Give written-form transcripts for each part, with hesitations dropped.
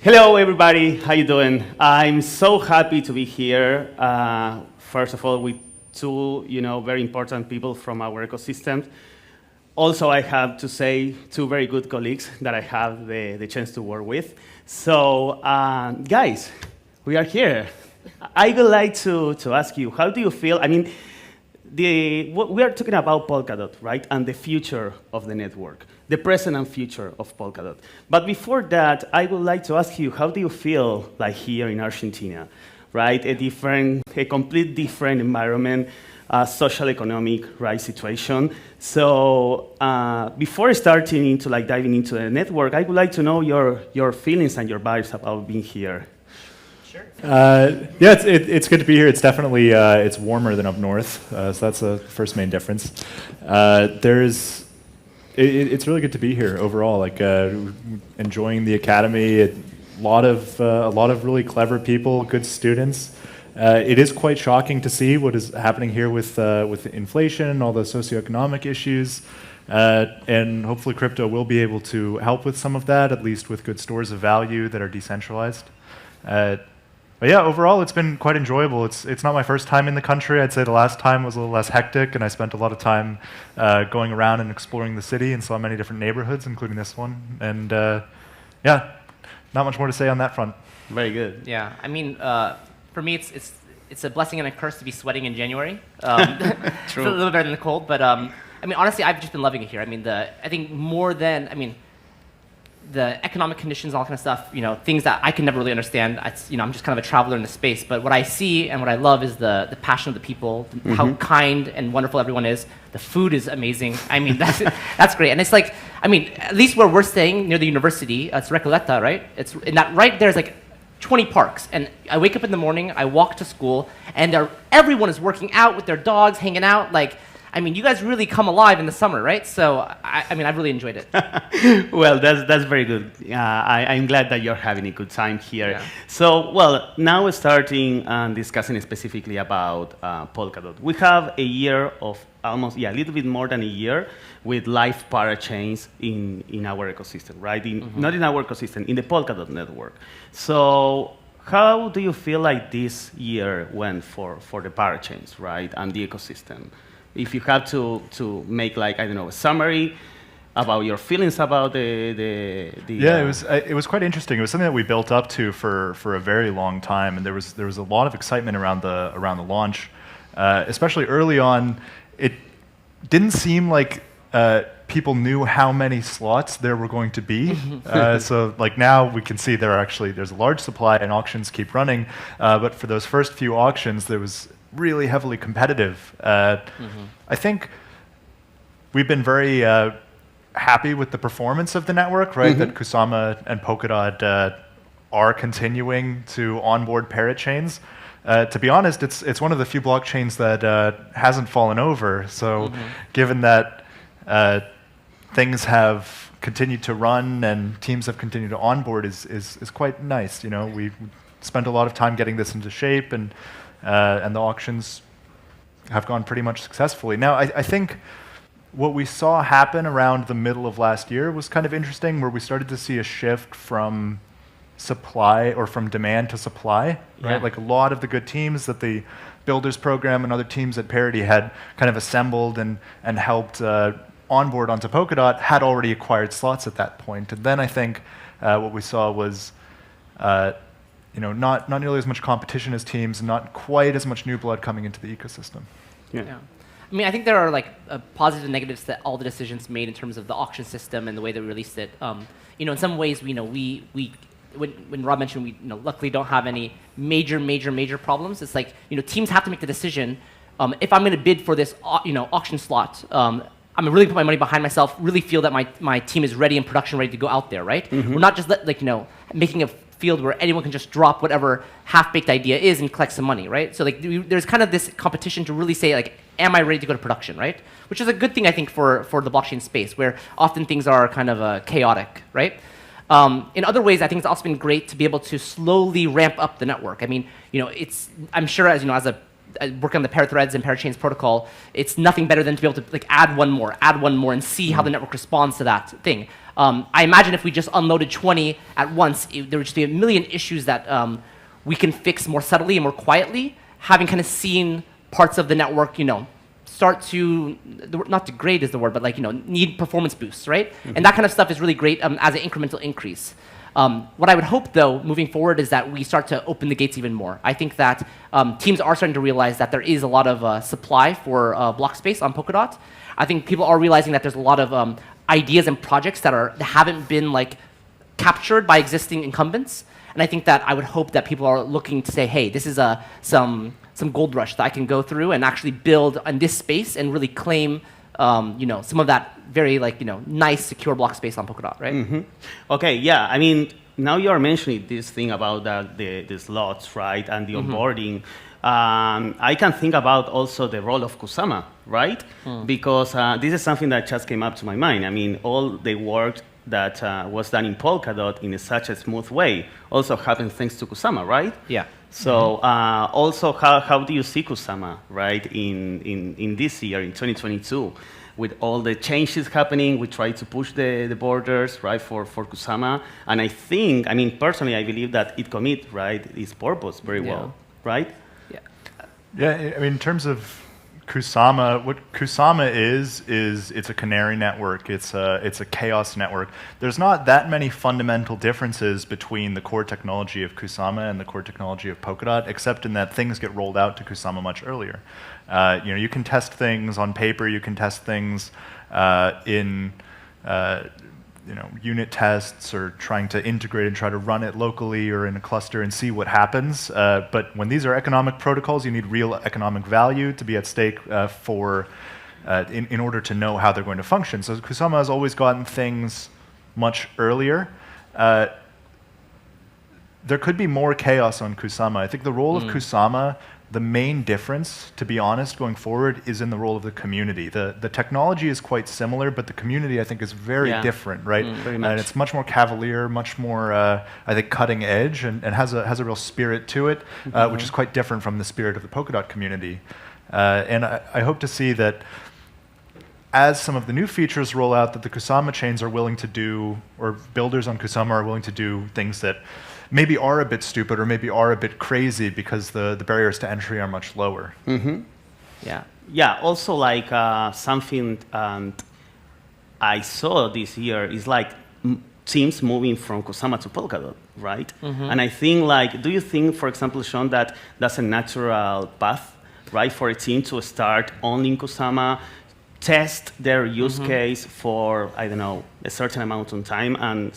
Hello, everybody. How you doing? I'm so happy to be here. First of all, with two, very important people from our ecosystem. Also, I have to say, two very good colleagues that I have the chance to work with. So, guys, we are here. I would like to ask you, how do you feel? I mean, we are talking about Polkadot, right? And the future of the network, the present and future of Polkadot. But before that, I would like to ask you, how do you feel like here in Argentina, right? A complete different environment, social, economic, right, situation. So before starting into diving into the network, I would like to know your feelings and your vibes about being here. Yeah, it's good to be here. It's definitely it's warmer than up north, so that's the first main difference. It's really good to be here overall. Enjoying the academy. A lot of really clever people, good students. It is quite shocking to see what is happening here with inflation and all the socioeconomic issues. And hopefully crypto will be able to help with some of that, at least with good stores of value that are decentralized. But yeah, overall, it's been quite enjoyable. It's not my first time in the country. I'd say the last time was a little less hectic, and I spent a lot of time going around and exploring the city and saw many different neighborhoods, including this one. And yeah, not much more to say on that front. Very good. Yeah, I mean, for me, it's a blessing and a curse to be sweating in January. True. It's a little better than the cold, but I mean, honestly, I've just been loving it here. I mean, I think more than, I mean, the economic conditions, all kind of stuff, things that I can never really understand. I'm just kind of a traveler in the space. But what I see and what I love is the passion of the people, how kind and wonderful everyone is. The food is amazing. I mean, that's great. And it's like, I mean, at least where we're staying near the university, it's Recoleta, right? And that right there is like 20 parks. And I wake up in the morning, I walk to school, and everyone is working out with their dogs, hanging out. I mean, you guys really come alive in the summer, right? So, I mean, I've really enjoyed it. Well, that's very good. I'm glad that you're having a good time here. Yeah. So, well, now we're starting and discussing specifically about Polkadot. We have a year of almost, a little bit more than a year with live parachains in our ecosystem, right? Not in our ecosystem, in the Polkadot network. So, how do you feel like this year went for the parachains, right, and the ecosystem? If you have to make a summary about your feelings about the Yeah, it was quite interesting. It was something that we built up to for a very long time, and there was a lot of excitement around the launch, especially early on. It didn't seem like people knew how many slots there were going to be. So now we can see there's a large supply and auctions keep running, but for those first few auctions there was really heavily competitive. I think we've been very happy with the performance of the network, right? That Kusama and Polkadot are continuing to onboard parachains. To be honest, it's one of the few blockchains that hasn't fallen over. So given that things have continued to run and teams have continued to onboard is quite nice. We spent a lot of time getting this into shape, and the auctions have gone pretty much successfully. Now, I think what we saw happen around the middle of last year was kind of interesting, where we started to see a shift from supply or from demand to supply, right? Like a lot of the good teams that the Builders Program and other teams at Parity had kind of assembled and helped onboard onto Polkadot had already acquired slots at that point. And then I think what we saw was not nearly as much competition as teams, and not quite as much new blood coming into the ecosystem. Yeah. I mean, I think there are positives and negatives to all the decisions made in terms of the auction system and the way that we released it. In some ways, when Rob mentioned we luckily don't have any major problems. It's like teams have to make the decision. If I'm going to bid for this auction slot, I'm gonna really put my money behind myself. Really feel that my team is ready and production ready to go out there. Right? We're not just making a field where anyone can just drop whatever half-baked idea is and collect some money, right? So there's kind of this competition to really say am I ready to go to production, right? Which is a good thing I think for the blockchain space, where often things are kind of chaotic, right? In other ways, I think it's also been great to be able to slowly ramp up the network. I mean, I'm sure as work on the pair threads and parachains protocol, it's nothing better than to be able to add one more, and see how the network responds to that thing. I imagine if we just unloaded 20 at once, there would just be a million issues that we can fix more subtly and more quietly, having kind of seen parts of the network, start to, not degrade is the word, but like, need performance boosts, right? And that kind of stuff is really great as an incremental increase. What I would hope, though, moving forward is that we start to open the gates even more. I think that teams are starting to realize that there is a lot of supply for block space on Polkadot. I think people are realizing that there's a lot of ideas and projects that haven't been captured by existing incumbents. And I think that I would hope that people are looking to say, hey, this is some gold rush that I can go through and actually build on this space and really claim some of that very nice secure block space on Polkadot, right? Mm-hmm. Okay, yeah. I mean, now you are mentioning this thing about the slots, right, and the onboarding. I can think about also the role of Kusama, right? Because this is something that just came up to my mind. I mean, all the work that was done in Polkadot in such a smooth way also happened thanks to Kusama, right? Yeah. So also, how do you see Kusama, right, in this year, in 2022? With all the changes happening, we try to push the borders, right, for Kusama. And I think, I mean, personally, I believe that it commit, right, its purpose very well, right? Yeah. Yeah, I mean, in terms of Kusama, what Kusama is it's a canary network. It's a chaos network. There's not that many fundamental differences between the core technology of Kusama and the core technology of Polkadot, except in that things get rolled out to Kusama much earlier. You can test things on paper. You can test things in unit tests or trying to integrate and try to run it locally or in a cluster and see what happens. But when these are economic protocols, you need real economic value to be at stake in order to know how they're going to function. So Kusama has always gotten things much earlier. There could be more chaos on Kusama. I think the role of Kusama, the main difference, to be honest, going forward, is in the role of the community. The technology is quite similar, but the community, I think, is very different, right? Very much. And it's much more cavalier, much more, I think, cutting edge, and has a real spirit to it, which is quite different from the spirit of the Polkadot community. And I hope to see that as some of the new features roll out, that the Kusama chains are willing to do, or builders on Kusama are willing to do things that maybe are a bit stupid or maybe are a bit crazy because the barriers to entry are much lower. Mm-hmm. Yeah. Yeah, also something I saw this year is teams moving from Kusama to Polkadot, right? And I think do you think, for example, Sean, that that's a natural path, right, for a team to start only in Kusama, test their use case for, I don't know, a certain amount of time, and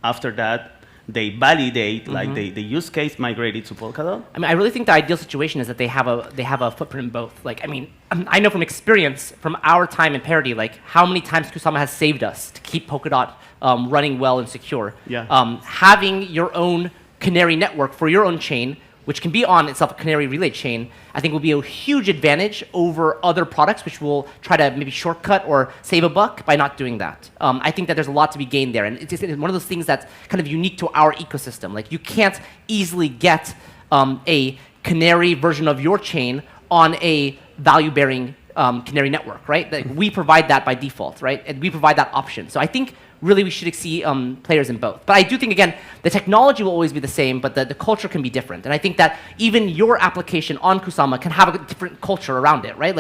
after that, they validate the use case migrated to Polkadot? I mean, I really think the ideal situation is that they have a footprint in both. I know from experience, from our time in Parity, how many times Kusama has saved us to keep Polkadot running well and secure. Yeah. Having your own canary network for your own chain, which can be on itself a canary relay chain, I think will be a huge advantage over other products which will try to maybe shortcut or save a buck by not doing that. I think that there's a lot to be gained there, and it's one of those things that's kind of unique to our ecosystem. You can't easily get a canary version of your chain on a value-bearing canary network, right? We provide that by default, right? And we provide that option. So I think really we should see players in both. But I do think, again, the technology will always be the same, but the culture can be different. And I think that even your application on Kusama can have a different culture around it, right?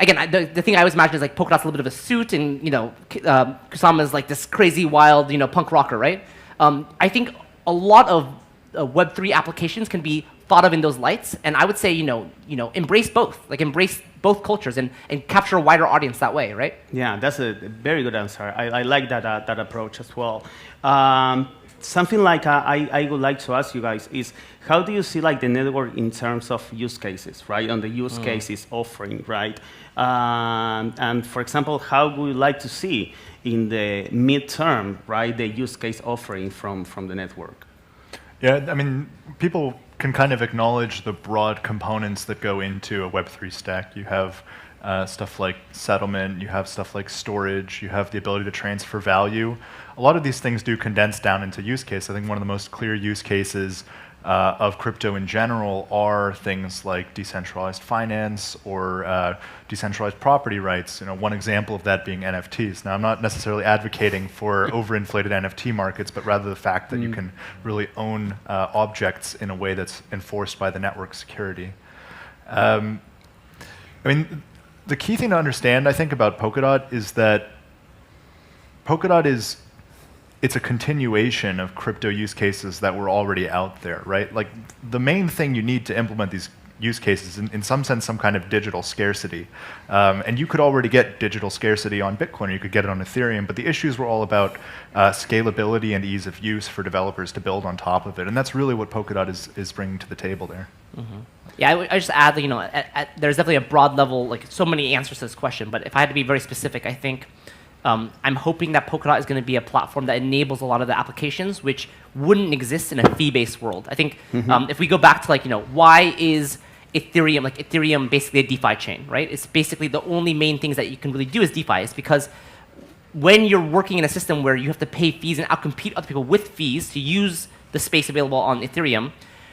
Again, the thing I always imagine is Polkadot's a little bit of a suit, and Kusama is this crazy, wild, punk rocker, right? I think a lot of Web3 applications can be thought of in those lights, and I would say, embrace both, embrace both cultures and capture a wider audience that way, right? Yeah, that's a very good answer. I like that approach as well. Something I would like to ask you guys is, how do you see the network in terms of use cases, right? On the use cases offering, right? And for example, how would you like to see in the midterm, right, the use case offering from the network? Yeah, I mean, people can kind of acknowledge the broad components that go into a Web3 stack. You have stuff like settlement, you have stuff like storage, you have the ability to transfer value. A lot of these things do condense down into use case. I think one of the most clear use cases of crypto in general are things like decentralized finance or decentralized property rights. One example of that being NFTs. Now, I'm not necessarily advocating for overinflated NFT markets, but rather the fact that you can really own objects in a way that's enforced by the network security. The key thing to understand, I think, about Polkadot is that Polkadot it's a continuation of crypto use cases that were already out there, right? Like, the main thing you need to implement these use cases, in some sense, some kind of digital scarcity. And you could already get digital scarcity on Bitcoin, or you could get it on Ethereum, but the issues were all about scalability and ease of use for developers to build on top of it. And that's really what Polkadot is bringing to the table there. Mm-hmm. Yeah, I just add that, there's definitely a broad level, like so many answers to this question, but if I had to be very specific, I think I'm hoping that Polkadot is going to be a platform that enables a lot of the applications which wouldn't exist in a fee-based world. I think if we go back to why is Ethereum basically a DeFi chain, right? It's basically the only main things that you can really do is DeFi. It's because when you're working in a system where you have to pay fees and outcompete other people with fees to use the space available on Ethereum,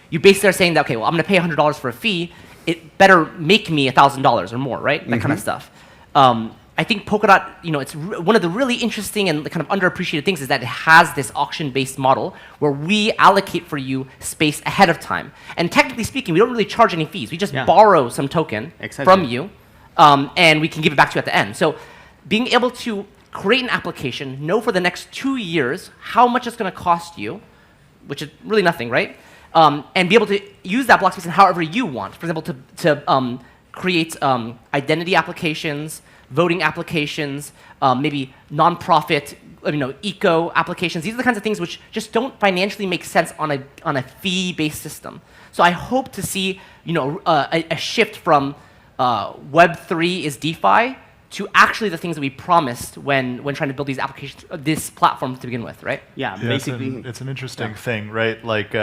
you basically are saying that, okay, well, I'm going to pay $100 for a fee. It better make me $1,000 or more, right? That kind of stuff. I think Polkadot, it's one of the really interesting and kind of underappreciated things is that it has this auction-based model where we allocate for you space ahead of time. And technically speaking, we don't really charge any fees. We just borrow some token from you, and we can give it back to you at the end. So being able to create an application, know for the next 2 years how much it's going to cost you, which is really nothing, right? And be able to use that block space in however you want. For example, to create identity applications, voting applications, maybe nonprofit, eco applications. These are the kinds of things which just don't financially make sense on a fee-based system. So I hope to see, a shift from Web3 is DeFi to actually the things that we promised when trying to build these applications, this platform to begin with, right? Yeah, basically, it's an interesting thing, right? Like,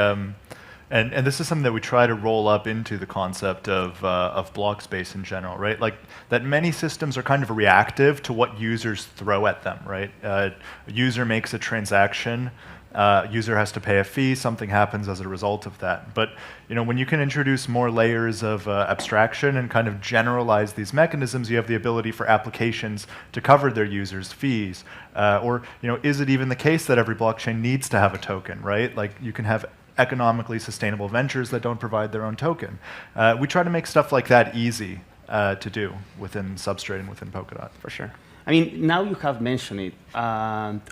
and this is something that we try to roll up into the concept of block space in general, right? Like, that many systems are kind of reactive to what users throw at them, right? A user makes a transaction, user has to pay a fee, something happens as a result of that. But when you can introduce more layers of abstraction and kind of generalize these mechanisms, you have the ability for applications to cover their users' fees. Or is it even the case that every blockchain needs to have a token, right? Like, you can have economically sustainable ventures that don't provide their own token. We try to make stuff like that easy to do within Substrate and within Polkadot. For sure. I mean, now you have mentioned it.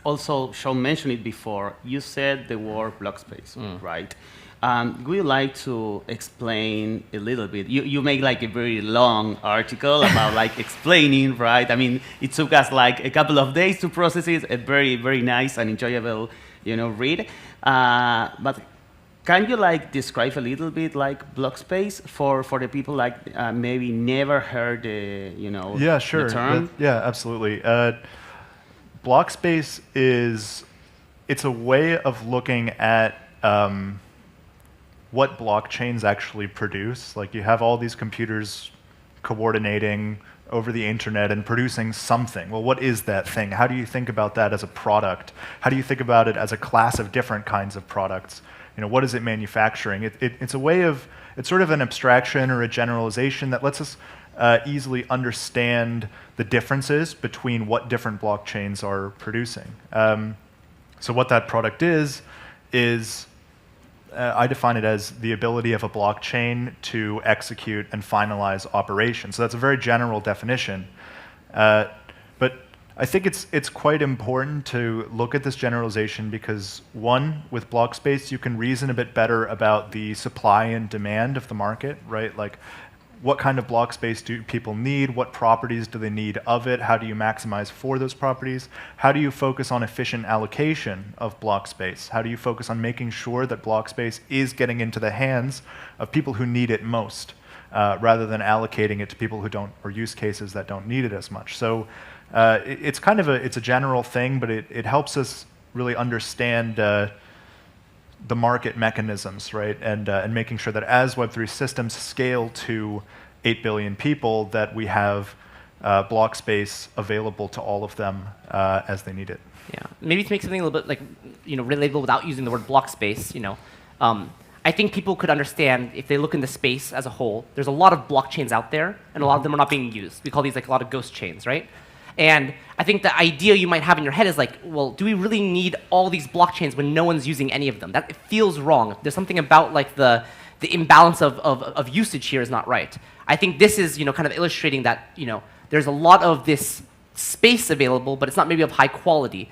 Also, Sean mentioned it before. You said the word block space, right? Would you like to explain a little bit? You make like a very long article about explaining, right? I mean, it took us like a couple of days to process it. A very, very nice and enjoyable, read. But can you describe a little bit block space for the people maybe never heard the yeah, sure. the term? Yeah, absolutely. Block space it's a way of looking at what blockchains actually produce. Like, you have all these computers coordinating over the internet and producing something. Well, what is that thing? How do you think about that as a product? How do you think about it as a class of different kinds of products? What is it manufacturing? It's a way of, it's sort of an abstraction or a generalization that lets us easily understand the differences between what different blockchains are producing. So what that product is I define it as the ability of a blockchain to execute and finalize operations. So that's a very general definition. But I think it's quite important to look at this generalization because, one, with block space, you can reason a bit better about the supply and demand of the market, right? Like, what kind of block space do people need? What properties do they need of it? How do you maximize for those properties? How do you focus on efficient allocation of block space? How do you focus on making sure that block space is getting into the hands of people who need it most, rather than allocating it to people who don't, or use cases that don't need it as much? So it's kind of it's a general thing, but it helps us really understand the market mechanisms, right? And making sure that as Web3 systems scale to 8 billion people, that we have block space available to all of them as they need it. Yeah, maybe to make something a little bit relatable without using the word block space. I think people could understand if they look in the space as a whole. There's a lot of blockchains out there, and a lot of them are not being used. We call these like a lot of ghost chains, right? And I think the idea you might have in your head is like, well, do we really need all these blockchains when no one's using any of them? That it feels wrong. There's something about like the imbalance of usage here is not right. I think this is kind of illustrating that there's a lot of this space available, but it's not maybe of high quality.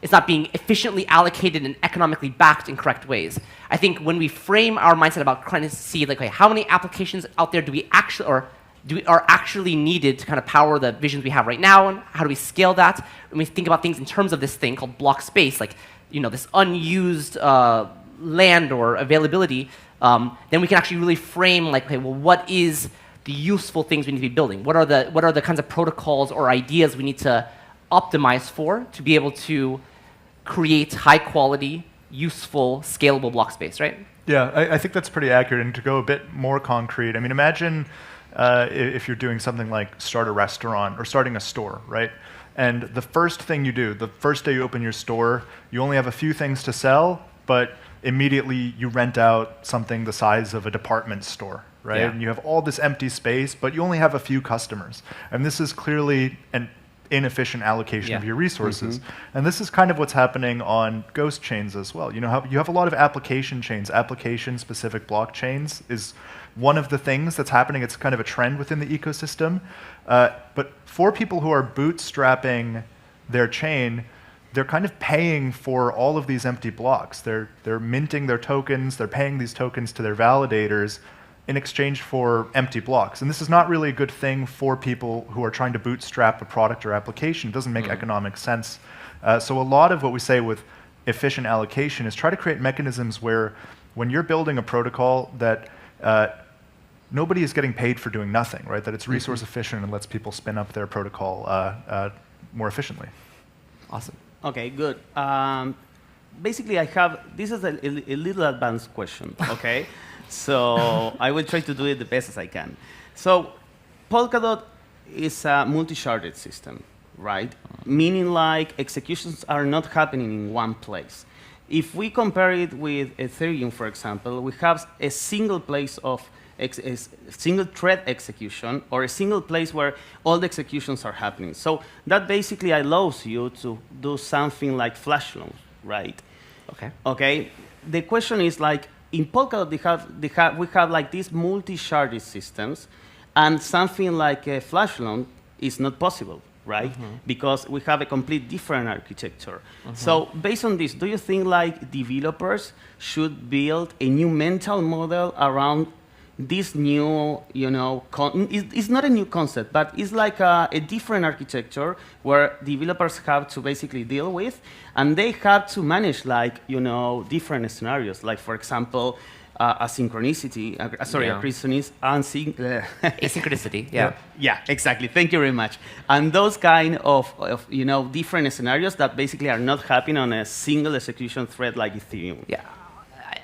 It's not being efficiently allocated and economically backed in correct ways. I think when we frame our mindset about trying to see like, okay, how many applications out there do we actually, or are actually needed to kind of power the visions we have right now, and how do we scale that? When we think about things in terms of this thing called block space, like this unused land or availability, then we can actually really frame like, okay, well, what is the useful things we need to be building? What are the kinds of protocols or ideas we need to optimize for to be able to create high quality, useful, scalable block space, right? Yeah, I think that's pretty accurate. And to go a bit more concrete, I mean, imagine if you're doing something like start a restaurant or starting a store, right? And the first thing you do, the first day you open your store, you only have a few things to sell, but immediately you rent out something the size of a department store, right? Yeah. And you have all this empty space, but you only have a few customers. And this is clearly an inefficient allocation of your resources. And this is kind of what's happening on ghost chains as well. You have a lot of application chains. Application-specific blockchains is one of the things that's happening. It's kind of a trend within the ecosystem. But for people who are bootstrapping their chain, they're kind of paying for all of these empty blocks. They're minting their tokens. They're paying these tokens to their validators in exchange for empty blocks. And this is not really a good thing for people who are trying to bootstrap a product or application. It doesn't make economic sense. So a lot of what we say with efficient allocation is try to create mechanisms where when you're building a protocol that nobody is getting paid for doing nothing, right? That it's resource efficient and lets people spin up their protocol more efficiently. Awesome. Okay, good. Basically, this is a little advanced question, okay? So I will try to do it the best as I can. So Polkadot is a multi-sharded system, right? Meaning like executions are not happening in one place. If we compare it with Ethereum, for example, we have a single place of a single thread execution, or a single place where all the executions are happening. So that basically allows you to do something like flash loans, right? Okay. Okay. The question is like, in Polkadot, we have like these multi-sharded systems, and something like a flash loan is not possible, right? Because we have a complete different architecture. So based on this, do you think like developers should build a new mental model around this new, it's not a new concept, but it's like a different architecture where developers have to basically deal with, and they have to manage like, different scenarios. Like, for example, asynchronicity, asynchronicity, yeah. Yeah, exactly. Thank you very much. And those kind of different scenarios that basically are not happening on a single execution thread like Ethereum. Yeah.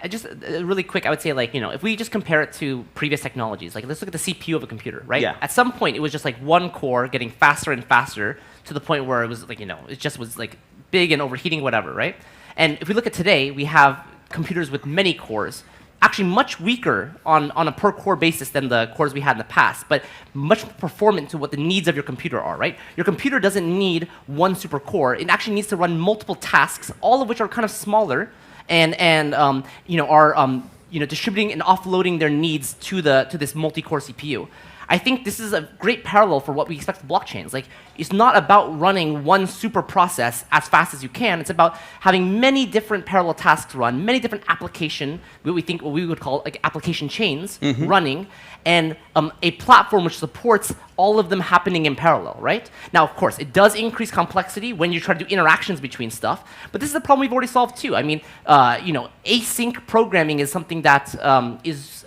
I just really quick, I would say like, if we just compare it to previous technologies, like let's look at the CPU of a computer, right? Yeah. At some point, it was just like one core getting faster and faster to the point where it was like, it just was like big and overheating, whatever, right? And if we look at today, we have computers with many cores, actually much weaker on a per core basis than the cores we had in the past, but much more performant to what the needs of your computer are, right? Your computer doesn't need one super core. It actually needs to run multiple tasks, all of which are kind of smaller, and are distributing and offloading their needs to this multi-core CPU. I think this is a great parallel for what we expect with blockchains. Like, it's not about running one super process as fast as you can. It's about having many different parallel tasks run, many different application, what we would call like application chains running, and a platform which supports all of them happening in parallel, right? Now, of course, it does increase complexity when you try to do interactions between stuff, but this is a problem we've already solved too. I mean, async programming is something that is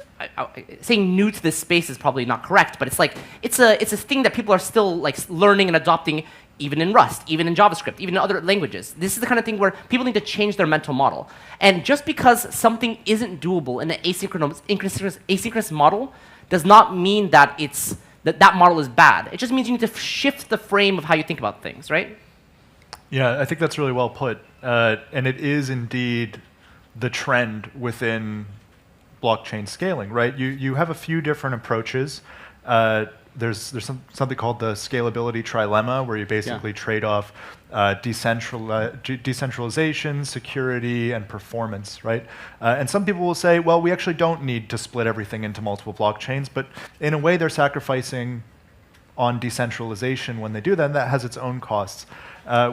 saying new to this space is probably not correct, but it's a thing that people are still like learning and adopting, even in Rust, even in JavaScript, even in other languages. This is the kind of thing where people need to change their mental model. And just because something isn't doable in an asynchronous model does not mean that that model is bad. It just means you need to shift the frame of how you think about things, right? Yeah, I think that's really well put. And it is indeed the trend within blockchain scaling, right? You have a few different approaches. There's something called the scalability trilemma, where you basically trade off decentralization, security, and performance, right? And some people will say, well, we actually don't need to split everything into multiple blockchains, but in a way they're sacrificing on decentralization when they do that, and that has its own costs.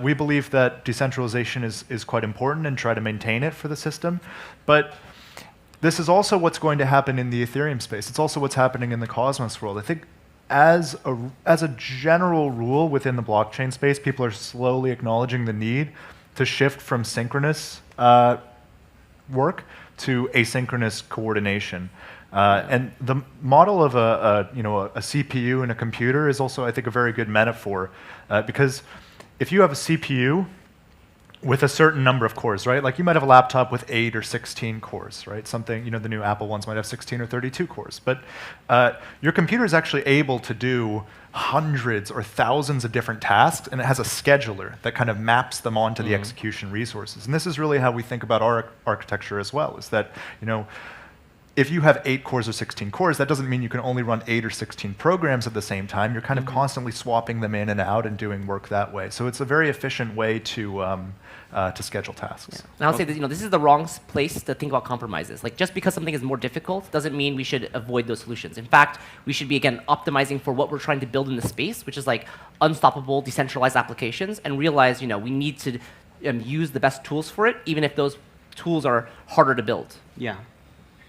We believe that decentralization is quite important and try to maintain it for the system, but this is also what's going to happen in the Ethereum space. It's also what's happening in the Cosmos world. I think as a general rule within the blockchain space, people are slowly acknowledging the need to shift from synchronous work to asynchronous coordination. And the model of a CPU and a computer is also, I think, a very good metaphor, because if you have a CPU with a certain number of cores, right? Like you might have a laptop with 8 or 16 cores, right? Something, the new Apple ones might have 16 or 32 cores. But your computer is actually able to do hundreds or thousands of different tasks, and it has a scheduler that kind of maps them onto the execution resources. And this is really how we think about our architecture as well, is that, if you have 8 cores or 16 cores, that doesn't mean you can only run 8 or 16 programs at the same time. You're kind of constantly swapping them in and out and doing work that way. So it's a very efficient way to schedule tasks. Yeah. And I'll say that this is the wrong place to think about compromises. Like just because something is more difficult doesn't mean we should avoid those solutions. In fact, we should be again optimizing for what we're trying to build in the space, which is like unstoppable decentralized applications, and realize we need to use the best tools for it, even if those tools are harder to build. Yeah.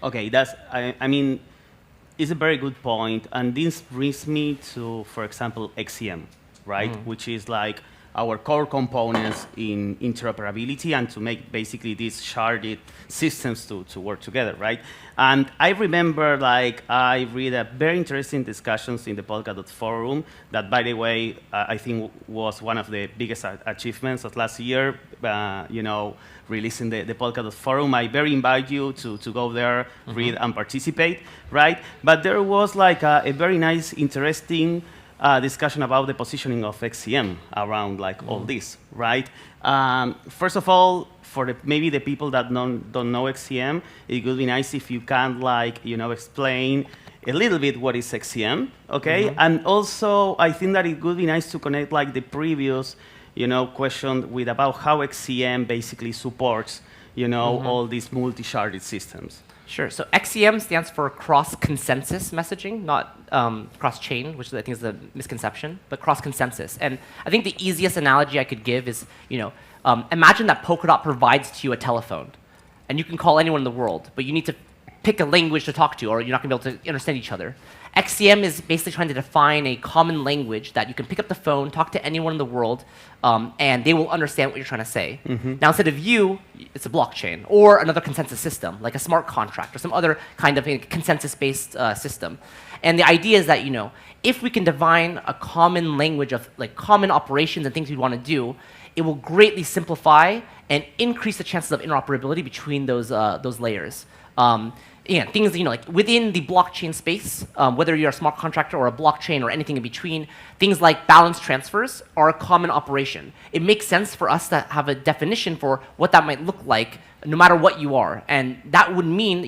Okay, I mean, it's a very good point, and this brings me to, for example, XCM, right? Which is like our core components in interoperability and to make basically these sharded systems to work together, right? And I remember, I read a very interesting discussions in the Polkadot forum that, by the way, I think was one of the biggest achievements of last year, releasing the Polkadot forum. I very invite you to go there, read and participate, right? But there was a very nice, interesting discussion about the positioning of XCM around all this, right? First of all, for maybe the people that don't know XCM, it would be nice if you can explain a little bit what is XCM, okay? And also, I think that it would be nice to connect the previous question with about how XCM basically supports all these multi-sharded systems. Sure. So XCM stands for cross-consensus messaging, not cross-chain, which I think is the misconception, but cross-consensus. And I think the easiest analogy I could give is, imagine that Polkadot provides to you a telephone, and you can call anyone in the world, but you need to pick a language to talk to, or you're not going to be able to understand each other. XCM is basically trying to define a common language that you can pick up the phone, talk to anyone in the world, and they will understand what you're trying to say. Now, instead of you, it's a blockchain or another consensus system, like a smart contract or some other kind of consensus-based system. And the idea is that, if we can define a common language of common operations and things we want to do, it will greatly simplify and increase the chances of interoperability between those layers. Things within the blockchain space, whether you're a smart contractor or a blockchain or anything in between, things like balance transfers are a common operation. It makes sense for us to have a definition for what that might look like, no matter what you are. And that would mean,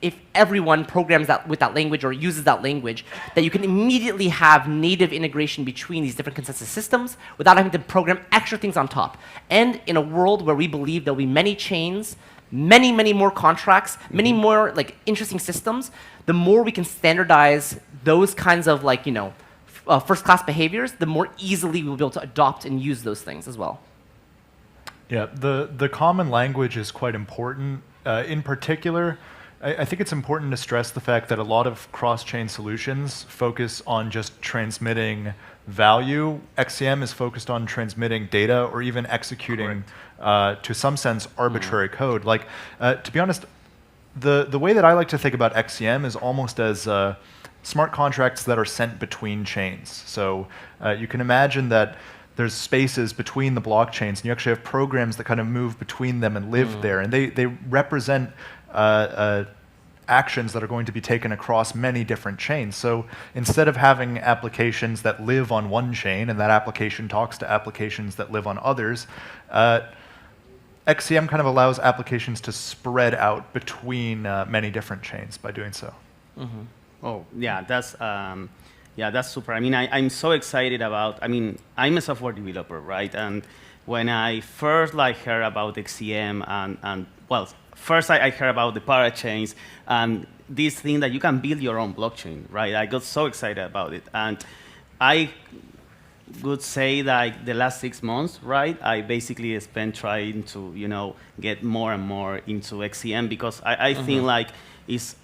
if everyone programs that with that language or uses that language, that you can immediately have native integration between these different consensus systems without having to program extra things on top. And in a world where we believe there'll be many chains, many, many more contracts, many more interesting systems, the more we can standardize those kinds of first-class behaviors, the more easily we'll be able to adopt and use those things as well. Yeah, the common language is quite important. In particular, I think it's important to stress the fact that a lot of cross-chain solutions focus on just transmitting value. XCM is focused on transmitting data or even executing, to some sense, arbitrary code. To be honest, the way that I like to think about XCM is almost as smart contracts that are sent between chains. So you can imagine that there's spaces between the blockchains, and you actually have programs that kind of move between them and live there, and they represent actions that are going to be taken across many different chains. So instead of having applications that live on one chain and that application talks to applications that live on others, XCM kind of allows applications to spread out between many different chains by doing so. Oh, yeah, that's super. I mean, I'm so excited about, I mean, I'm a software developer, right? And when I first heard about XCM and well, first I heard about the parachains and this thing that you can build your own blockchain, right? I got so excited about it. And I would say that the last 6 months, right, I basically spent trying to, get more and more into XCM because I think it's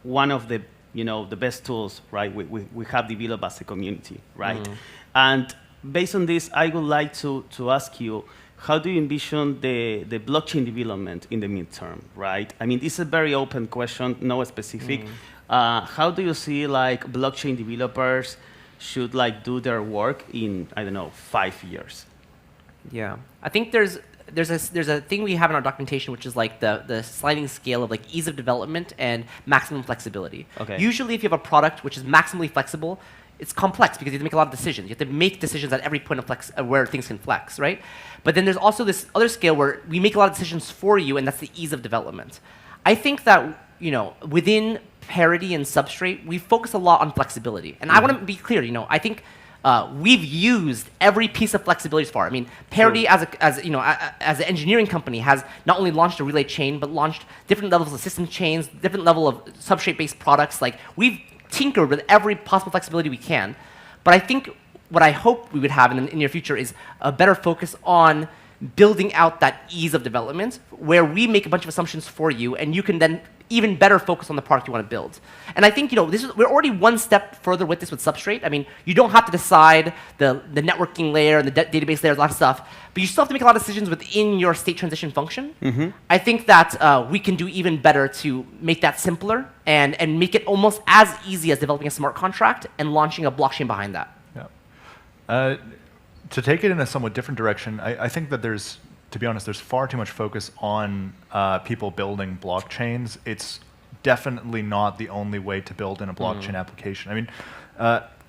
one of the, the best tools, right, we have developed as a community, right? And based on this, I would like to ask you, how do you envision the blockchain development in the midterm, right? I mean, this is a very open question, no specific. How do you see blockchain developers should do their work in, I don't know, 5 years? Yeah, I think there's a thing we have in our documentation, which is the sliding scale of ease of development and maximum flexibility. Okay. Usually, if you have a product which is maximally flexible, it's complex because you have to make a lot of decisions. You have to make decisions at every point of where things can flex, right? But then there's also this other scale where we make a lot of decisions for you, and that's the ease of development. I think that within Parity and Substrate, we focus a lot on flexibility. And I want to be clear, I think we've used every piece of flexibility so far. I mean, Parity as an engineering company has not only launched a relay chain, but launched different levels of system chains, different level of substrate-based products. We've tinkered with every possible flexibility we can. But I think what I hope we would have in the near future is a better focus on building out that ease of development where we make a bunch of assumptions for you and you can then even better focus on the product you want to build. And I think we're already one step further with this with Substrate. I mean, you don't have to decide the networking layer and the database layer, a lot of stuff, but you still have to make a lot of decisions within your state transition function. I think that we can do even better to make that simpler and make it almost as easy as developing a smart contract and launching a blockchain behind that. Yeah. To take it in a somewhat different direction, I think that to be honest, there's far too much focus on people building blockchains. It's definitely not the only way to build in a blockchain application. I mean,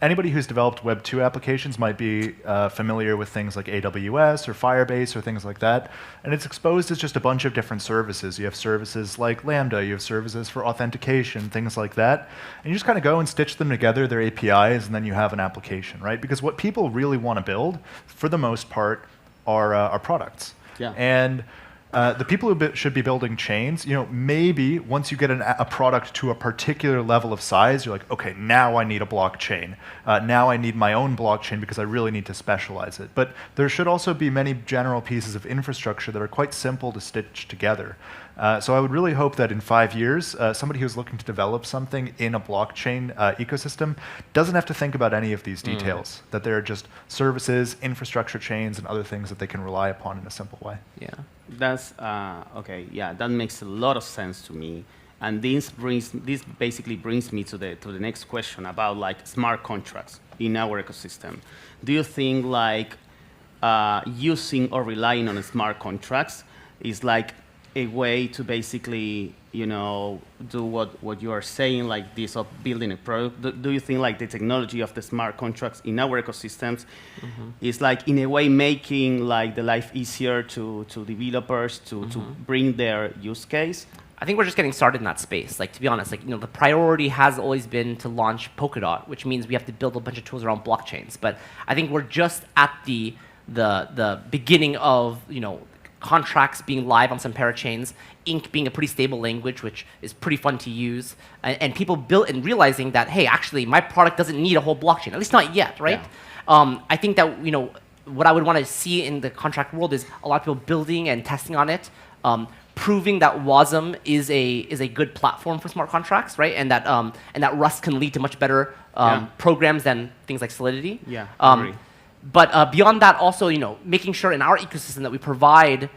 anybody who's developed Web 2 applications might be familiar with things like AWS or Firebase or things like that. And it's exposed as just a bunch of different services. You have services like Lambda, you have services for authentication, things like that. And you just kind of go and stitch them together, their APIs, and then you have an application, right? Because what people really want to build, for the most part, are products. Yeah. And the people who should be building chains, maybe once you get a product to a particular level of size, you're like, okay, now I need a blockchain. Now I need my own blockchain because I really need to specialize it. But there should also be many general pieces of infrastructure that are quite simple to stitch together. So I would really hope that in 5 years, somebody who's looking to develop something in a blockchain ecosystem doesn't have to think about any of these details, that there are just services, infrastructure chains, and other things that they can rely upon in a simple way. Yeah. That's okay. Yeah, that makes a lot of sense to me. And this basically brings me to the next question about smart contracts in our ecosystem. Do you think using or relying on smart contracts is a way to basically do what you are saying, this of building a product? Do you think the technology of the smart contracts in our ecosystems is in a way making the life easier to developers to bring their use case? I think we're just getting started in that space. To be honest, the priority has always been to launch Polkadot, which means we have to build a bunch of tools around blockchains. But I think we're just at the beginning of contracts being live on some parachains, Ink being a pretty stable language, which is pretty fun to use, and people built and realizing that, hey, actually, my product doesn't need a whole blockchain, at least not yet, right? Yeah. I think that what I would want to see in the contract world is a lot of people building and testing on it, proving that WASM is a good platform for smart contracts, right? And that Rust can lead to much better programs than things like Solidity. Yeah, I agree. But beyond that, also, making sure in our ecosystem that we provide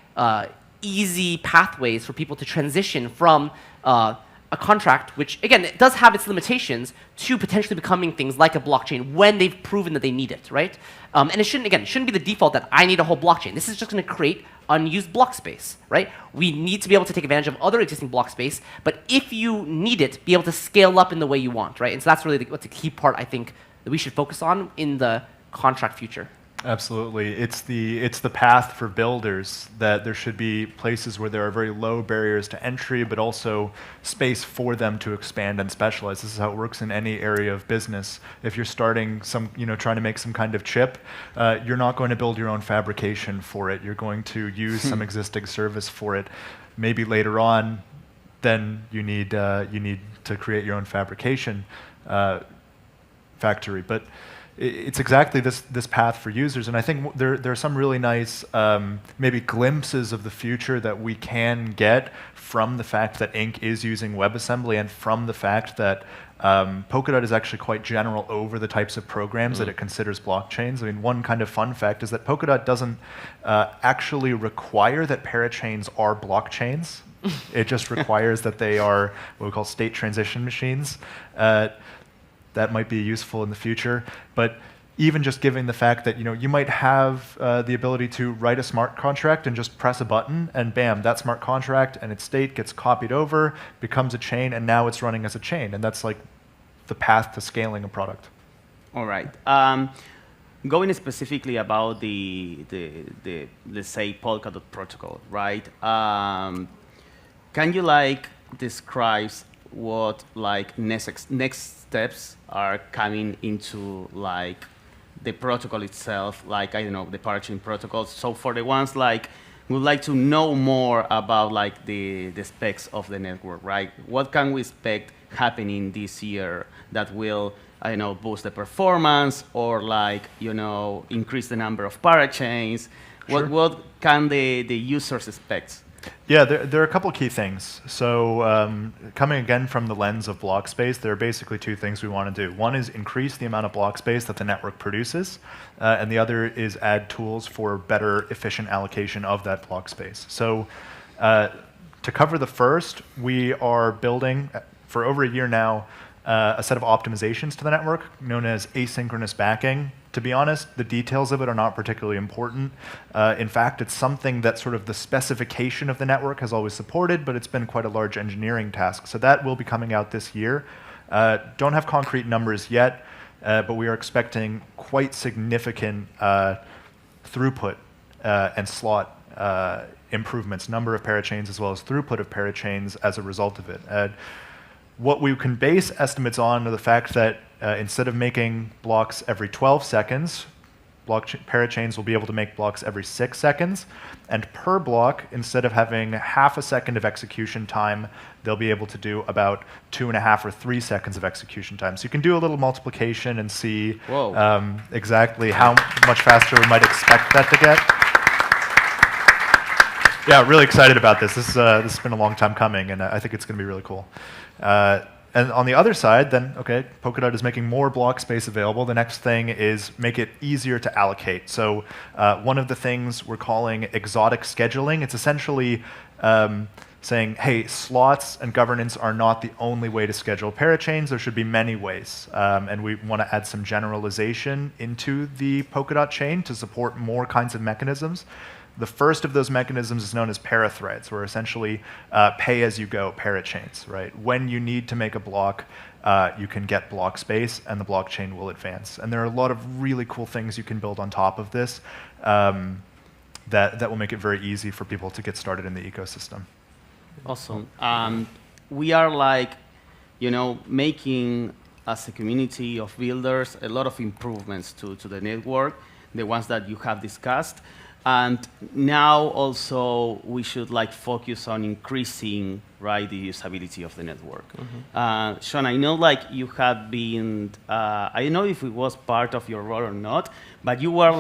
easy pathways for people to transition from a contract, which, again, it does have its limitations, to potentially becoming things like a blockchain when they've proven that they need it, right? And it shouldn't be the default that I need a whole blockchain. This is just going to create unused block space, right? We need to be able to take advantage of other existing block space, but if you need it, be able to scale up in the way you want, right? And so that's really what's the key part, I think, that we should focus on in the contract future. Absolutely. It's the path for builders that there should be places where there are very low barriers to entry, but also space for them to expand and specialize. This is how it works in any area of business. If you're starting trying to make some kind of chip, you're not going to build your own fabrication for it. You're going to use some existing service for it. Maybe later on, then you need to create your own fabrication factory. But it's exactly this path for users, and I think there are some really nice maybe glimpses of the future that we can get from the fact that Ink is using WebAssembly and from the fact that Polkadot is actually quite general over the types of programs that it considers blockchains. I mean, one kind of fun fact is that Polkadot doesn't actually require that parachains are blockchains. It just requires that they are what we call state transition machines. That might be useful in the future, but even just given the fact that you might have the ability to write a smart contract and just press a button, and bam, that smart contract and its state gets copied over, becomes a chain, and now it's running as a chain, and that's like the path to scaling a product. All right. Going specifically about the let's say Polkadot protocol, right? Can you describe what next steps are coming into the protocol itself, I don't know, the parachain protocols? So for the ones would like to know more about the specs of the network, right? What can we expect happening this year that will, I don't know, boost the performance or increase the number of parachains? Sure. What can the users expect? Yeah, there are a couple key things. So coming again from the lens of block space, there are basically two things we want to do. One is increase the amount of block space that the network produces, and the other is add tools for better efficient allocation of that block space. So to cover the first, we are building, for over a year now, a set of optimizations to the network known as asynchronous backing. To be honest, the details of it are not particularly important. In fact, it's something that sort of the specification of the network has always supported, but it's been quite a large engineering task. So that will be coming out this year. Don't have concrete numbers yet, but we are expecting quite significant throughput and slot improvements, number of parachains as well as throughput of parachains as a result of it. What we can base estimates on are the fact that instead of making blocks every 12 seconds, parachains will be able to make blocks every 6 seconds. And per block, instead of having half a second of execution time, they'll be able to do about 2.5 or 3 seconds of execution time. So you can do a little multiplication and see exactly how much faster we might expect that to get. Yeah, really excited about this. This has been a long time coming, and I think it's going to be really cool. And on the other side, then, okay, Polkadot is making more block space available. The next thing is make it easier to allocate. So one of the things we're calling exotic scheduling, it's essentially saying, hey, slots and governance are not the only way to schedule parachains. There should be many ways. And we want to add some generalization into the Polkadot chain to support more kinds of mechanisms. The first of those mechanisms is known as parathreads, or essentially pay-as-you-go parachains, right? When you need to make a block, you can get block space, and the blockchain will advance. And there are a lot of really cool things you can build on top of this that will make it very easy for people to get started in the ecosystem. Awesome. We are making, as a community of builders, a lot of improvements to the network, the ones that you have discussed. And now also we should focus on increasing the usability of the network. Mm-hmm. Sean, I know you have been, I don't know if it was part of your role or not, but you were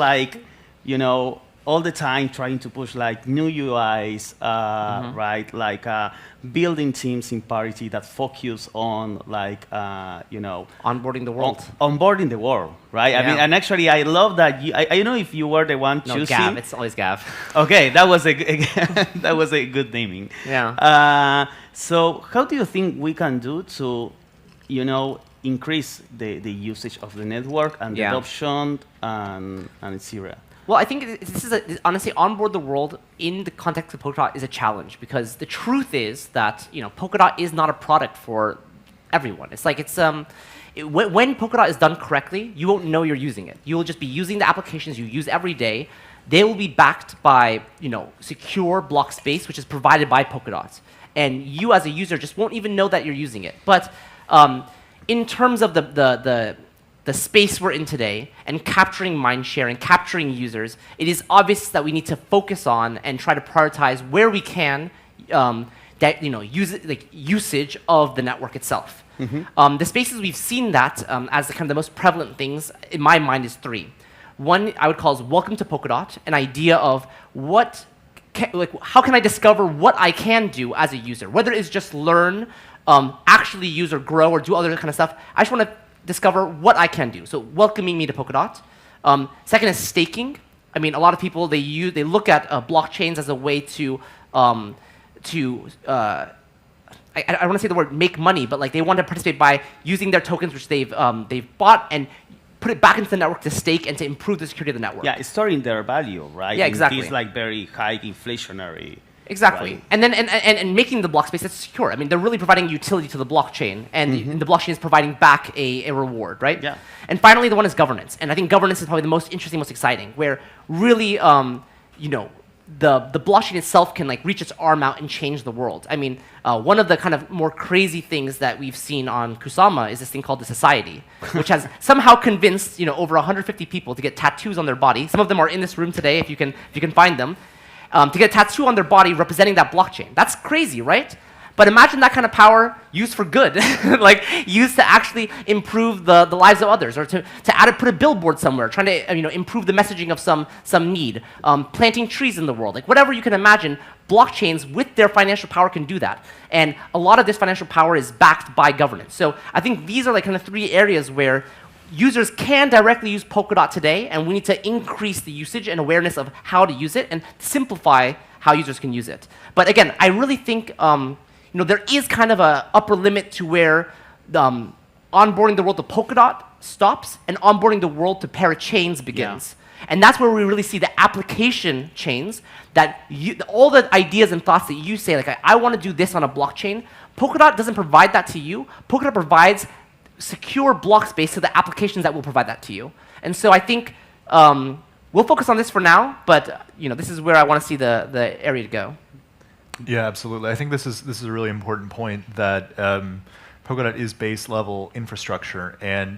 all the time trying to push new UIs, mm-hmm. right? Building teams in Parity that focus on onboarding the world. Onboarding the world, right? Yeah. I mean, and actually, I love that. I don't know if you were the one choosing. No, Gav. It's always Gav. Okay, that was that was a good naming. Yeah. So, how do you think we can do to, increase the usage of the network and the adoption and etc.? Well, I think this is honestly, onboard the world in the context of Polkadot is a challenge, because the truth is that Polkadot is not a product for everyone. It's when Polkadot is done correctly, you won't know you're using it. You will just be using the applications you use every day. They will be backed by secure block space, which is provided by Polkadot. And you as a user just won't even know that you're using it. But in terms of the space we're in today and capturing mindshare and capturing users, it is obvious that we need to focus on and try to prioritize where we can usage of the network itself. The spaces we've seen that as the most prevalent things in my mind is 3. One I would call is welcome to Polkadot, an idea of how can I discover what I can do as a user, whether it's just learn, actually use or grow or do other kind of stuff. I just want to discover what I can do. So welcoming me to Polkadot. Second is staking. I mean, a lot of people they look at blockchains as a way to I don't want to say the word make money, but they want to participate by using their tokens, which they've bought, and put it back into the network to stake and to improve the security of the network. Yeah, it's storing their value, right? Yeah, exactly. It's very high inflationary. Exactly. Right? And then and making the block space that's secure. I mean, they're really providing utility to the blockchain, and the blockchain is providing back a reward, right? Yeah. And finally, the one is governance. And I think governance is probably the most interesting, most exciting, where really, the blockchain itself can reach its arm out and change the world. I mean, one of the kind of more crazy things that we've seen on Kusama is this thing called the Society, which has somehow convinced over 150 people to get tattoos on their body. Some of them are in this room today, if you can find them, to get a tattoo on their body representing that blockchain. That's crazy, right? But imagine that kind of power used for good, used to actually improve the lives of others, or to put a billboard somewhere, trying to improve the messaging of some need, planting trees in the world, whatever you can imagine. Blockchains with their financial power can do that, and a lot of this financial power is backed by governance. So I think these are kind of 3 areas where users can directly use Polkadot today, and we need to increase the usage and awareness of how to use it and simplify how users can use it. But again, I really think there is kind of an upper limit to where onboarding the world to Polkadot stops and onboarding the world to parachains begins. Yeah. And that's where we really see the application chains that all the ideas and thoughts that you say, I want to do this on a blockchain. Polkadot doesn't provide that to you. Polkadot provides secure block space to the applications that will provide that to you. And so I think we'll focus on this for now, but this is where I want to see the area to go. Yeah, absolutely. I think this is a really important point that Polkadot is base level infrastructure, and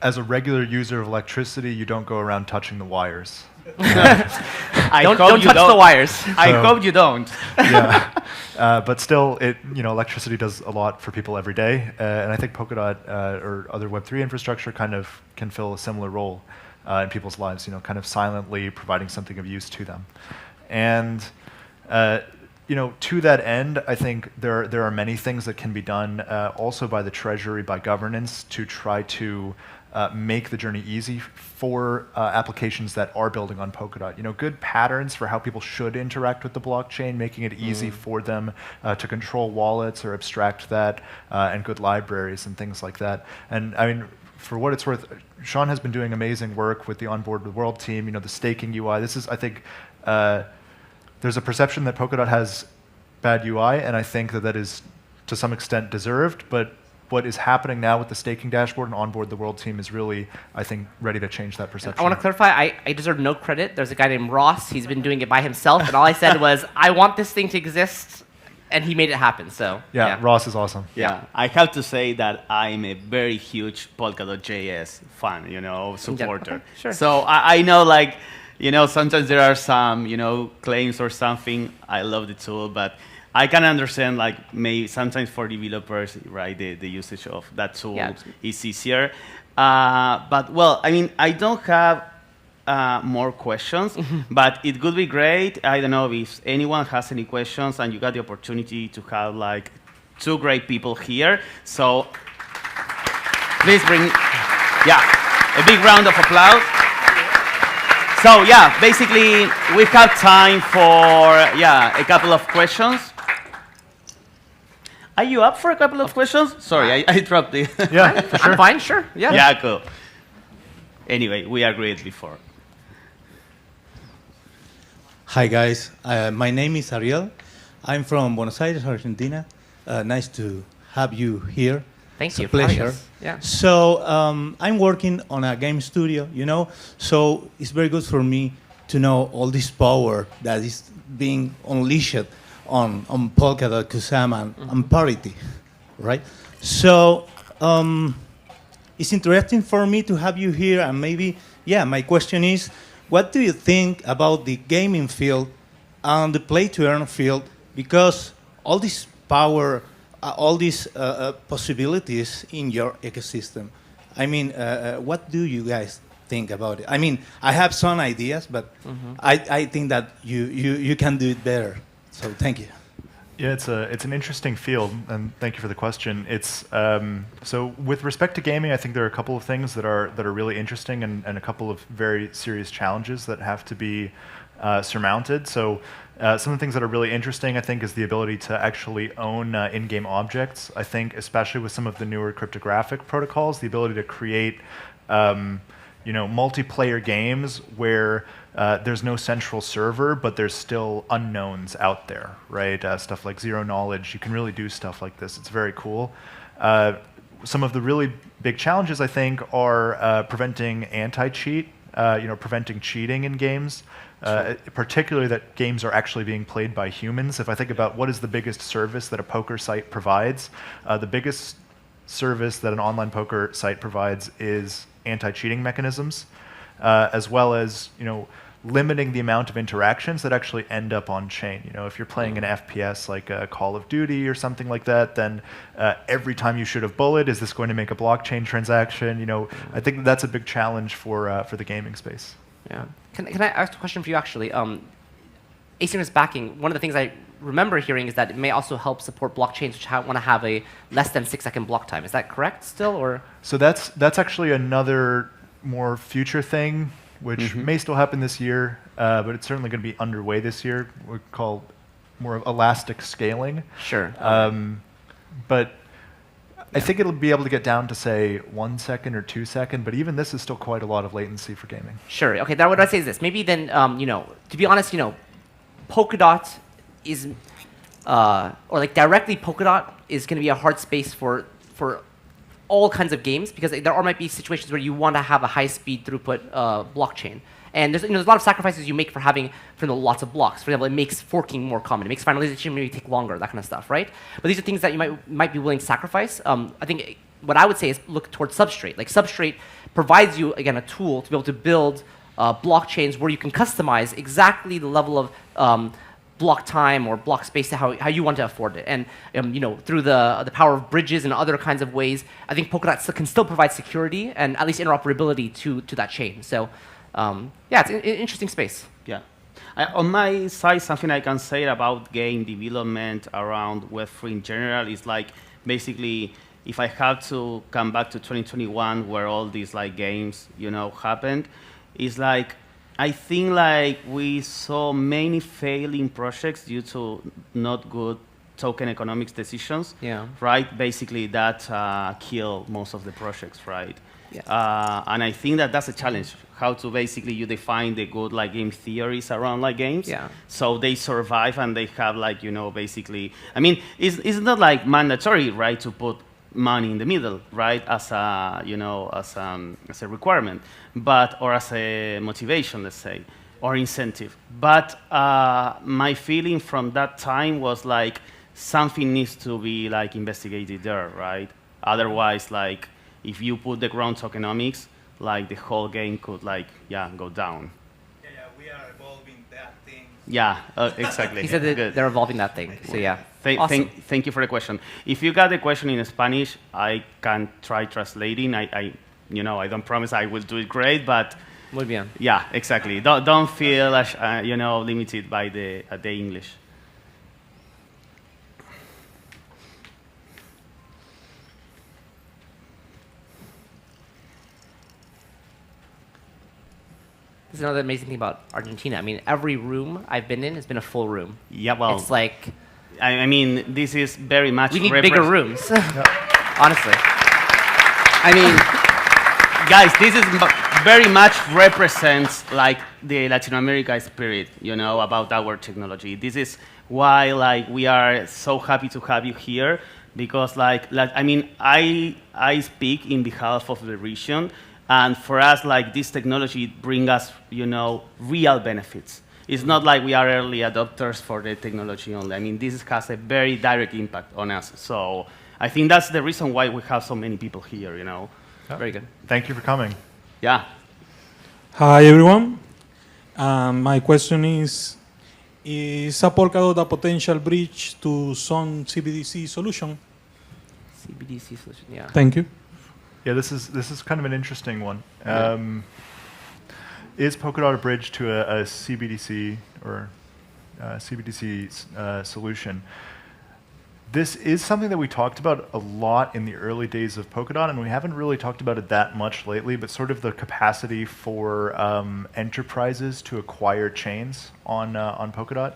as a regular user of electricity, you don't go around touching the wires. Don't touch the wires. I hope you don't. Yeah, but still, electricity does a lot for people every day, and I think Polkadot or other Web3 infrastructure kind of can fill a similar role in people's lives. Kind of silently providing something of use to them. And to that end, I think there are many things that can be done also by the Treasury, by governance, to try to make the journey easy for applications that are building on Polkadot. Good patterns for how people should interact with the blockchain, making it easy for them to control wallets or abstract that, and good libraries and things like that. And I mean, for what it's worth, Sean has been doing amazing work with the Onboard the World team. The staking UI. This is, I think. There's a perception that Polkadot has bad UI, and I think that is to some extent deserved, but what is happening now with the staking dashboard and Onboard the World team is really, I think, ready to change that perception. I want to clarify, I deserve no credit. There's a guy named Ross. He's been doing it by himself, and all I said was, I want this thing to exist, and he made it happen. So yeah. Ross is awesome. Yeah, I have to say that I'm a very huge Polkadot.js fan, supporter. Okay, sure. So I know, sometimes there are some, claims or something. I love the tool, but I can understand, maybe sometimes for developers, right, the usage of that tool is easier. But, well, I mean, I don't have more questions, but it would be great. I don't know if anyone has any questions, and you got the opportunity to have, 2 great people here. So please bring, a big round of applause. So yeah, basically we have time for a couple of questions. Are you up for a couple of questions? Sorry, I dropped the. Yeah, for sure. I'm fine, sure. Yeah. Yeah, cool. Anyway, we agreed before. Hi guys, my name is Ariel. I'm from Buenos Aires, Argentina. Nice to have you here. Thank It's you a for having pleasure. us. Yeah. So I'm working on a game studio, you know, so it's very good for me to know all this power that is being unleashed on Polkadot, Kusama, and Parity, right? So it's interesting for me to have you here, and maybe, yeah, my question is, what do you think about the gaming field and the play-to-earn field? Because all this power, all these possibilities in your ecosystem. I mean, what do you guys think about it? I mean, I have some ideas, but I think that you can do it better. So thank you. Yeah, it's an interesting field, and thank you for the question. It's so with respect to gaming, I think there are a couple of things that are really interesting, and a couple of very serious challenges that have to be surmounted. So some of the things that are really interesting, I think, is the ability to actually own in-game objects. I think, especially with some of the newer cryptographic protocols, the ability to create multiplayer games where there's no central server, but there's still unknowns out there, right? Stuff like zero knowledge. You can really do stuff like this. It's very cool. Some of the really big challenges, I think, are preventing anti-cheat, preventing cheating in games. Particularly that games are actually being played by humans. If I think about what is the biggest service that a poker site provides, the biggest service that an online poker site provides is anti-cheating mechanisms, as well as limiting the amount of interactions that actually end up on chain. If you're playing an FPS like Call of Duty or something like that, then every time you shoot a bullet, is this going to make a blockchain transaction? I think that's a big challenge for the gaming space. Yeah. Can I ask a question for you, actually? Asynchronous backing, one of the things I remember hearing is that it may also help support blockchains which want to have a less than 6-second block time. Is that correct still, or? So that's actually another more future thing, which may still happen this year, but it's certainly going to be underway this year. We call more of elastic scaling. Sure. But I think it'll be able to get down to, say, 1 second or 2 second, but even this is still quite a lot of latency for gaming. Sure. Okay. Now, what I say is this. Maybe then, to be honest, Polkadot is, or like directly Polkadot is going to be a hard space for all kinds of games, because there might be situations where you want to have a high-speed throughput blockchain. And there's a lot of sacrifices you make for having lots of blocks. For example, it makes forking more common. It makes finalization maybe take longer, that kind of stuff, right? But these are things that you might be willing to sacrifice. I think what I would say is look towards Substrate. Like Substrate provides you, again, a tool to be able to build blockchains where you can customize exactly the level of block time or block space to how you want to afford it. And through the power of bridges and other kinds of ways, I think Polkadot can still provide security and at least interoperability to that chain. So. It's an interesting space. Yeah. On my side, something I can say about game development around Web3 in general is like basically if I have to come back to 2021 where all these like games, happened, is like I think like we saw many failing projects due to not good token economics decisions. Yeah. Right? Basically that killed most of the projects, right? Yeah. And I think that's a challenge, how to basically you define the good like game theories around like games. Yeah. So they survive and they have like, basically, I mean, it's not like mandatory, right, to put money in the middle, right, as a, as a requirement, or as a motivation, let's say, or incentive. But my feeling from that time was like something needs to be like investigated there, right? Otherwise, like, if you put the ground tokenomics, like the whole game could go down. Yeah, we are evolving that thing. Yeah, exactly. He said that they're evolving that thing. So yeah. Awesome. Thank you for the question. If you got the question in Spanish, I can try translating. I don't promise I will do it great, but Muy bien. Yeah, exactly. Don't feel limited by the English. This is another amazing thing about Argentina. I mean, every room I've been in has been a full room. Yeah, well, it's like I mean, this is very much. We need bigger rooms, honestly. I mean, guys, this is very much represents like the Latin America spirit, about our technology. This is why we are so happy to have you here, because I mean, I speak in behalf of the region, and for us, like this technology bring us, you know, real benefits. It's not like we are early adopters for the technology only. I mean, this has a very direct impact on us. So I think that's the reason why we have so many people here, you know. Very good. Thank you for coming. Yeah. Hi, everyone. My question is a Polkadot a potential bridge to some CBDC solution? CBDC solution, yeah. Thank you. Yeah, this is kind of an interesting one. Is Polkadot a bridge to a CBDC or CBDC solution? This is something that we talked about a lot in the early days of Polkadot, and we haven't really talked about it that much lately, but sort of the capacity for enterprises to acquire chains on Polkadot.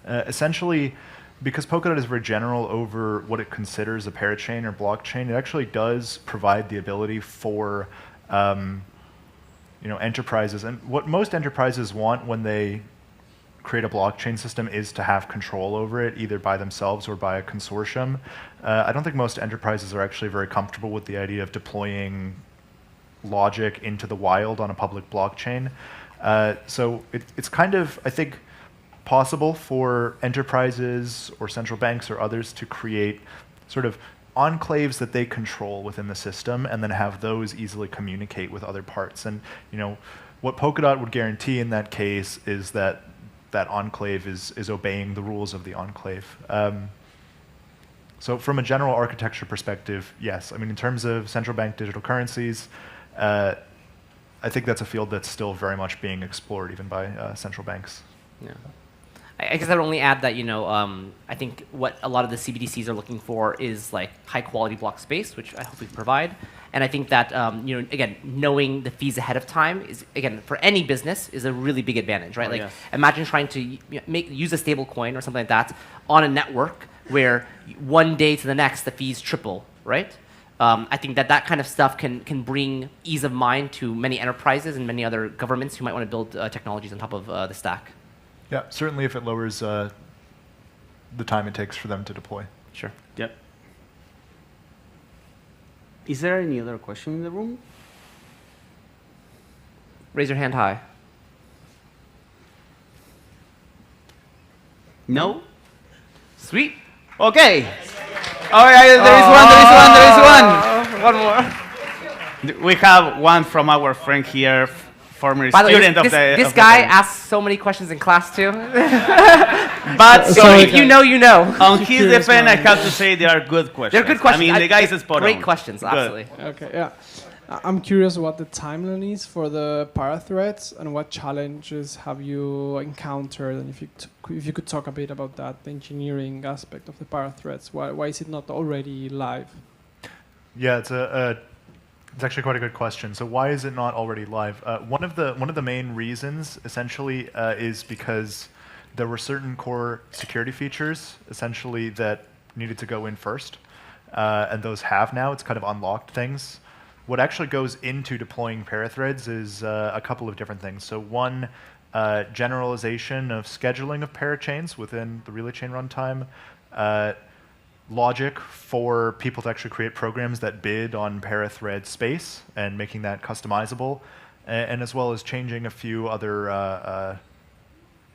Essentially, because Polkadot is very general over what it considers a parachain or blockchain, it actually does provide the ability for enterprises, and what most enterprises want when they create a blockchain system is to have control over it, either by themselves or by a consortium. I don't think most enterprises are actually very comfortable with the idea of deploying logic into the wild on a public blockchain. So it's kind of, I think, possible for enterprises or central banks or others to create sort of enclaves that they control within the system and then have those easily communicate with other parts. And what Polkadot would guarantee in that case is that that enclave is obeying the rules of the enclave. So from a general architecture perspective, yes. I mean, in terms of central bank digital currencies, I think that's a field that's still very much being explored even by central banks. Yeah. I guess I'd only add that, I think what a lot of the CBDCs are looking for is like high quality block space, which I hope we can provide. And I think that, again, knowing the fees ahead of time is, again, for any business is a really big advantage, right? Like, imagine trying to use a stable coin or something like that on a network where one day to the next, the fees triple, right? I think that kind of stuff can bring ease of mind to many enterprises and many other governments who might want to build technologies on top of the stack. Yeah, certainly if it lowers the time it takes for them to deploy. Sure. Yep. Is there any other question in the room? Raise your hand high. No? Sweet. Okay. Oh, yeah, there is one. One more. We have one from our friend here, former By the way, student of the... this guy asks so many questions in class too. But so if you know, you know. on his defense, I have to say they are good questions. They're good questions. I mean, the guy is spot on. Great questions, Good. absolutely. Okay, yeah. I'm curious what the timeline is for the parathreads and what challenges have you encountered, and if you could talk a bit about that, the engineering aspect of the parathreads. Why is it not already live? Yeah, it's actually quite a good question. So why is it not already live? One of the main reasons, essentially, is because there were certain core security features, essentially, that needed to go in first, and those have now. It's kind of unlocked things. What actually goes into deploying parathreads is a couple of different things. So one, generalization of scheduling of parachains within the relay chain runtime. Logic for people to actually create programs that bid on parathread space and making that customizable, and as well as changing a few other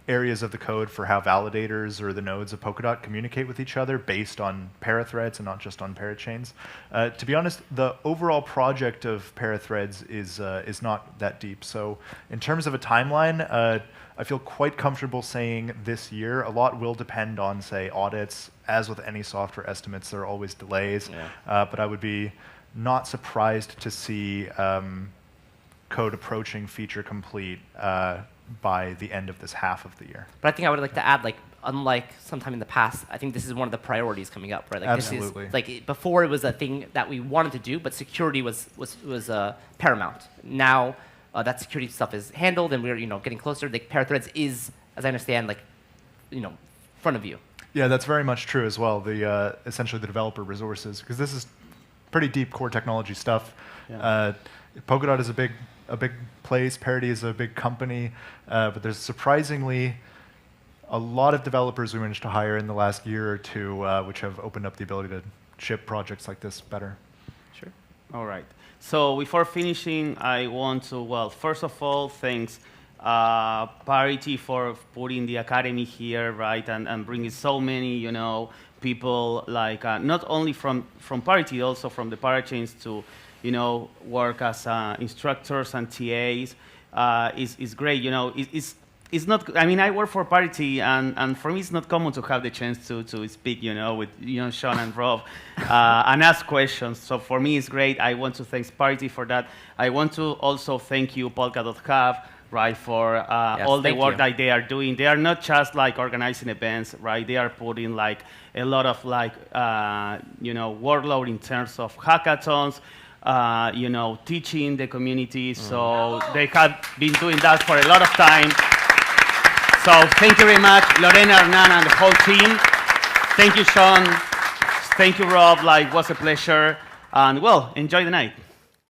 areas of the code for how validators or the nodes of Polkadot communicate with each other based on parathreads and not just on parachains. To be honest, the overall project of parathreads is not that deep. So in terms of a timeline, I feel quite comfortable saying this year. A lot will depend on, say, audits. As with any software estimates, there are always delays. Yeah. But I would be not surprised to see code approaching feature complete by the end of this half of the year. But I think I would like to add, like, unlike sometime in the past, I think this is one of the priorities coming up, right? Like, absolutely. This is, like, before it was a thing that we wanted to do, but security was paramount. Now that security stuff is handled, and we're getting closer. Like, parathreads is, as I understand, like, front of you. Yeah, that's very much true as well. The essentially the developer resources, because this is pretty deep core technology stuff. Yeah. Polkadot is a big place. Parity is a big company, but there's surprisingly a lot of developers we managed to hire in the last year or two, which have opened up the ability to ship projects like this better. Sure. All right. So before finishing, I want to, well, first of all, thanks Parity for putting the academy here, right, and bringing so many, people like not only from Parity, also from the parachains to, work as instructors and TAs is great. It's not. I mean, I work for Parity, and for me, it's not common to have the chance to speak, with Sean and Rob, and ask questions. So for me, it's great. I want to thank Parity for that. I want to also thank you, Polkadot Hub, right, for all the work that they are doing. They are not just like organizing events, right? They are putting like a lot of like workload in terms of hackathons. Teaching the community. So they have been doing that for a lot of time. So thank you very much, Lorena, Hernan, and the whole team. Thank you, Sean. Thank you, Rob. It was a pleasure. And well, enjoy the night.